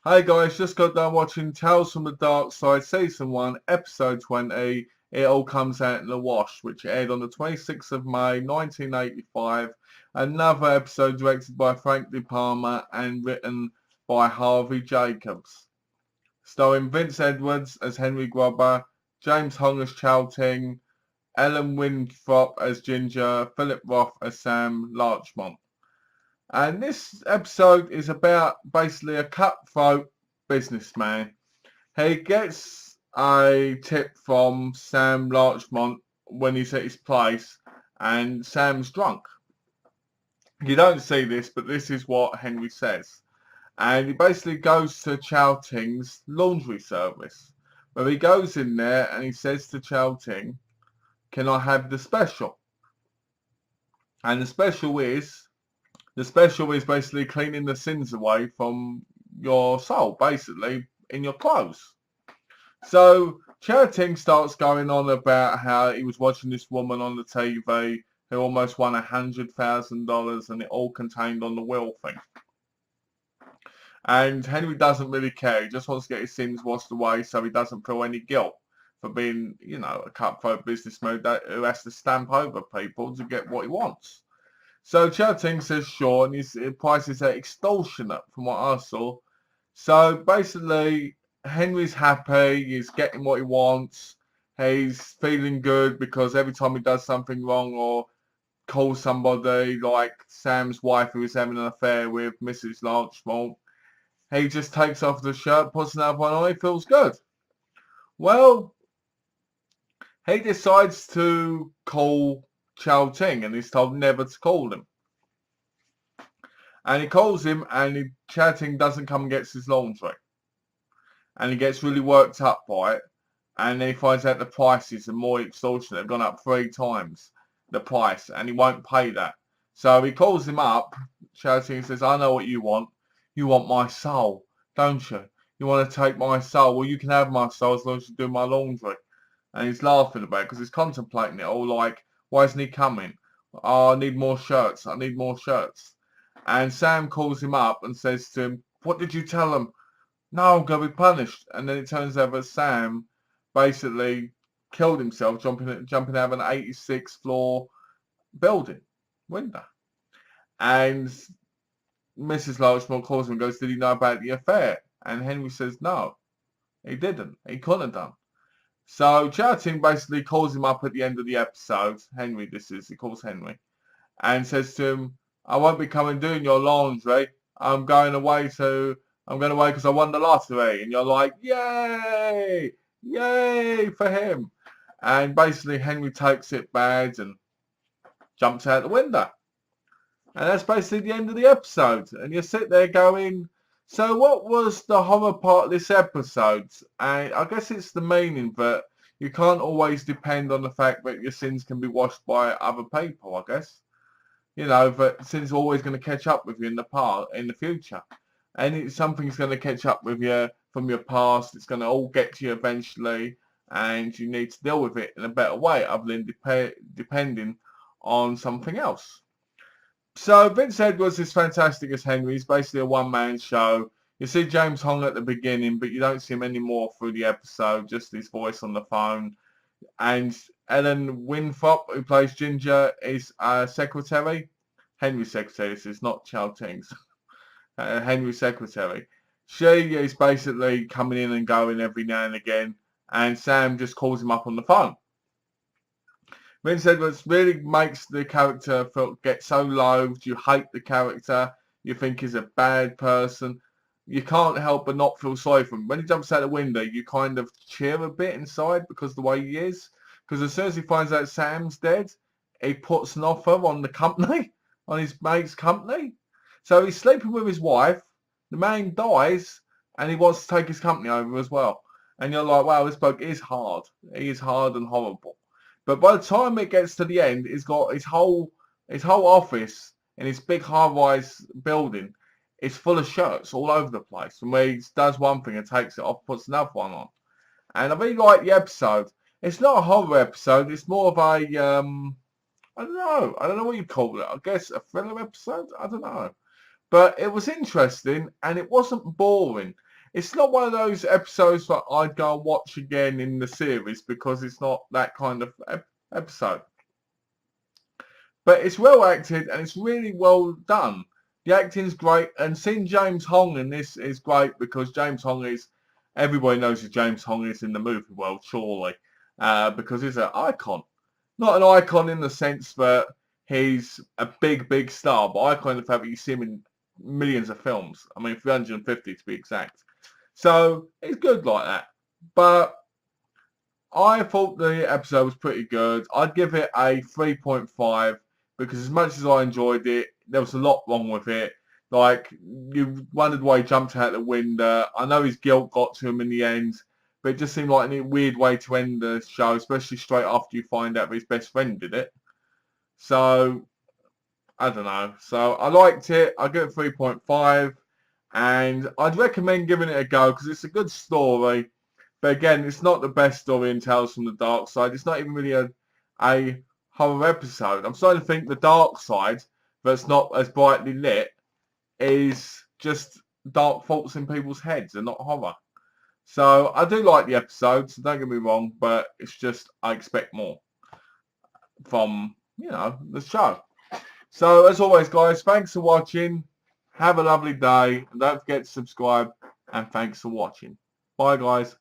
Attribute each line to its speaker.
Speaker 1: Hey guys, just got done watching Tales from the Darkside Season 1, Episode 20, It All Comes Out in the Wash, which aired on the 26th of May 1985. Another episode directed by Frank De Palma and written by Harvey Jacobs. Starring Vince Edwards as Henry Grubber, James Hong as Chow Ting, Ellen Winthrop as Ginger, Philip Roth as Sam Larchmont. And this episode is about basically a cutthroat businessman. He gets a tip from Sam Larchmont when he's at his place, and Sam's drunk. You don't see this, but this is what Henry says. And he basically goes to Chow Ting's laundry service, where he goes in there and he says to Chow Ting, "Can I have the special?" And the special is basically cleaning the sins away from your soul, basically, in your clothes. So Chow Ting starts going on about how he was watching this woman on the TV who almost won $100,000 and it all contained on the will thing. And Henry doesn't really care. He just wants to get his sins washed away so he doesn't feel any guilt for being, a cutthroat businessman who has to stamp over people to get what he wants. So Chow Ting says sure, and his prices are extortionate from what I saw. So basically, Henry's happy, he's getting what he wants, he's feeling good because every time he does something wrong or calls somebody like Sam's wife who he's having an affair with, Mrs. Larchmont, he just takes off the shirt, puts another one on, he feels good. Well, he decides to call Chow Ting and he's told never to call him. And he calls him and Chow Ting doesn't come and gets his laundry. And he gets really worked up by it. And then he finds out the prices are more extortionate. They've gone up 3 times the price and he won't pay that. So he calls him up, Chow Ting, and says, "I know what you want. You want my soul, don't you? You want to take my soul. Well, you can have my soul as long as you do my laundry." And he's laughing about it because he's contemplating it all like, why isn't he coming? Oh, I need more shirts. I need more shirts. And Sam calls him up and says to him, "What did you tell him?" "No, I'm going to be punished." And then it turns out that Sam basically killed himself jumping out of an 86th floor building window. And Mrs. Larchmont calls him and goes, "Did he know about the affair?" And Henry says, "No, he didn't. He couldn't have done." So Chow Ting basically calls him up at the end of the episode. He calls Henry, and says to him, "I won't be coming doing your laundry. I'm going away because I won the lottery." And you're like, "Yay! Yay for him." And basically Henry takes it bad and jumps out the window. And that's basically the end of the episode. And you sit there going, so what was the horror part of this episode? And I guess it's the meaning that you can't always depend on the fact that your sins can be washed by other people, I guess. That sins are always going to catch up with you in the future. And something's going to catch up with you from your past. It's going to all get to you eventually. And you need to deal with it in a better way other than depending on something else. So Vince Edwards is fantastic as Henry. He's basically a one-man show. You see James Hong at the beginning, but you don't see him anymore through the episode, just his voice on the phone. And Ellen Winthrop, who plays Ginger, is a secretary. Henry's secretary. This is not Chow Ting's. Henry's secretary. She is basically coming in and going every now and again, and Sam just calls him up on the phone. Vince Edwards really makes the character get so loathed. You hate the character. You think he's a bad person. You can't help but not feel sorry for him. When he jumps out the window, you kind of cheer a bit inside because of the way he is. Because as soon as he finds out Sam's dead, he puts an offer on the company, on his mate's company. So he's sleeping with his wife. The man dies, and he wants to take his company over as well. And you're like, wow, this bloke is hard. He is hard and horrible. But by the time it gets to the end, he's got his whole office in his big high-rise building is full of shirts all over the place. And where he does one thing and takes it off, puts another one on. And I really like the episode. It's not a horror episode. It's more of a, I don't know. I don't know what you call it. I guess a thriller episode? I don't know. But it was interesting and it wasn't boring. It's not one of those episodes that I'd go and watch again in the series because it's not that kind of episode. But it's well acted and it's really well done. The acting's great, and seeing James Hong in this is great because James Hong is, everybody knows who James Hong is in the movie world, surely, because he's an icon. Not an icon in the sense that he's a big star, but icon in the fact that you see him in millions of films. I mean, 350 to be exact. So it's good like that. But I thought the episode was pretty good. I'd give it a 3.5 because as much as I enjoyed it, there was a lot wrong with it. Like, you wondered why he jumped out the window. I know his guilt got to him in the end, but it just seemed like a weird way to end the show, especially straight after you find out that his best friend did it. So, I don't know. So, I liked it. I give it 3.5. And I'd recommend giving it a go because it's a good story. But again, it's not the best story in Tales from the Dark Side. It's not even really a horror episode. I'm starting to think the Dark Side, that's not as brightly lit, is just dark thoughts in people's heads and not horror. So I do like the episode, so don't get me wrong, but it's just I expect more from, the show. So as always, guys, thanks for watching. Have a lovely day. And don't forget to subscribe. And thanks for watching. Bye, guys.